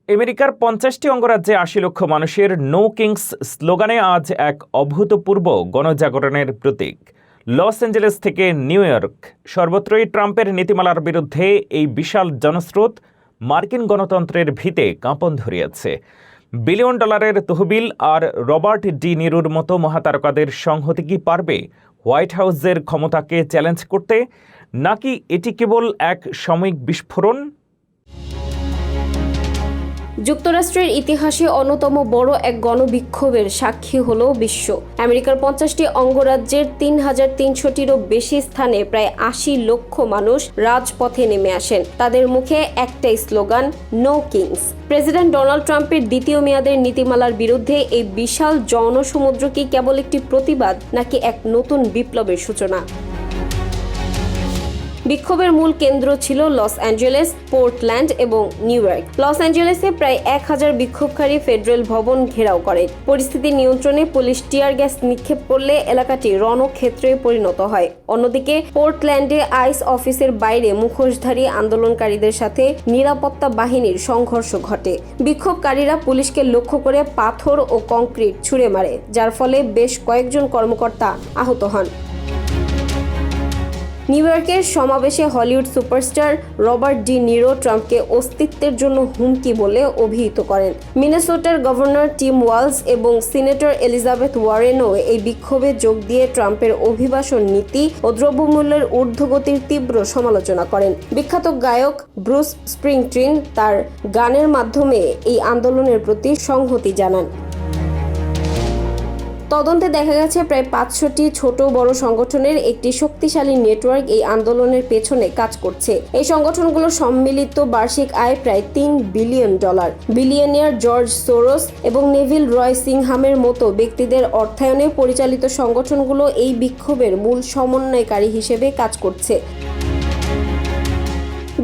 আমেরিকার ৫০টি অঙ্গরাজ্যে ৮০ লক্ষ মানুষের নো কিংস স্লোগানে আজ এক অভূতপূর্ব গণজাগরণের প্রতীক। লস অ্যাঞ্জেলেস থেকে নিউ ইয়র্ক সর্বত্রই ট্রাম্পের নীতিমালার বিরুদ্ধে এই বিশাল জনস্রোত মার্কিন গণতন্ত্রের ভিতে কাঁপন ধরিয়েছে। বিলিয়ন ডলারের তহবিল আর রবার্ট ডি নিরোর মতো মহাতারকাদের সংহতি কি পারবে হোয়াইট হাউসের ক্ষমতাকে চ্যালেঞ্জ করতে, নাকি এটি কেবল এক সাময়িক বিস্ফোরণ? যুক্তরাষ্ট্রের ইতিহাসে অন্যতম বড় এক গণবিক্ষোভের সাক্ষী হল বিশ্ব। আমেরিকার ৫০টি অঙ্গরাজ্যের ৩,৩০০টিরও বেশি স্থানে প্রায় ৮০ লক্ষ মানুষ রাজপথে নেমে আসেন। তাদের মুখে একটাই slogan, no kings. President Donald ট্রাম্পের দ্বিতীয় মেয়াদের নীতিমালার বিরুদ্ধে এই বিশাল জনসমুদ্র কি কেবল একটি প্রতিবাদ, নাকি এক নতুন বিপ্লবের সূচনা? বিক্ষোভের মূল কেন্দ্র ছিল লস অ্যাঞ্জেলেস, পোর্টল্যান্ড এবং নিউ ইয়র্ক। লস অ্যাঞ্জেলেসে প্রায় ১,০০০ বিক্ষোভকারী ফেডারেল ভবন ঘেরাও করে। পরিস্থিতি নিয়ন্ত্রণে পুলিশ টিয়ার গ্যাস নিক্ষেপ করলে এলাকাটি রণক্ষেত্রে পরিণত হয়। অন্যদিকে পোর্টল্যান্ডে আইস অফিসের বাইরে মুখোশধারী আন্দোলনকারীদের সাথে নিরাপত্তা বাহিনীর সংঘর্ষ ঘটে। বিক্ষোভকারীরা পুলিশকে লক্ষ্য করে পাথর ও কংক্রিট ছুঁড়ে মারে, যার ফলে বেশ কয়েকজন কর্মকর্তা আহত হন। নিউ ইয়র্কের সমাবেশে Hollywood superstar Robert De Niro ট্রাম্পকে অস্তিত্বের জন্য হুমকি বলে অভিহিত করেন। মিনেসোটার গভর্নর টিম ওয়ালজ এবং সিনেটর এলিজাবেথ ওয়ারেনও এই বিক্ষোভে যোগ দিয়ে ট্রাম্পের অভিবাসন নীতি ও দ্রব্যমূল্যের ঊর্ধ্বগতির তীব্র সমালোচনা করেন। বিখ্যাত গায়ক ব্রুস স্প্রিংস্টিন তার গানের মাধ্যমে এই আন্দোলনের প্রতি সংহতি জানান। তদন্তে দেখা গেছে প্রায় ৫০০টি ছোট বড় সংগঠনের একটি শক্তিশালী নেটওয়ার্ক এই আন্দোলনের পেছনে কাজ করছে। এই সংগঠনগুলোর সম্মিলিত বার্ষিক আয় প্রায় $৩ বিলিয়ন। বিলিয়নিয়ার জর্জ সোরস এবং নেভিল রয় সিংহামের মতো ব্যক্তিদের অর্থায়নে পরিচালিত সংগঠনগুলো এই বিক্ষোভের মূল সমন্বয়কারী হিসেবে কাজ করছে।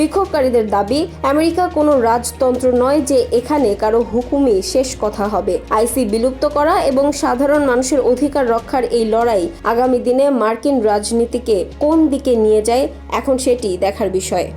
বিক্ষোভকারীদের দাবি, আমেরিকা কোনো রাজতন্ত্র নয় যে এখানে কারো হুকুমই শেষ কথা হবে। আইসি বিলুপ্ত করা এবং সাধারণ মানুষের অধিকার রক্ষার এই লড়াই আগামী দিনে মার্কিন রাজনীতিকে কোন দিকে নিয়ে যায়, এখন সেটি দেখার বিষয়।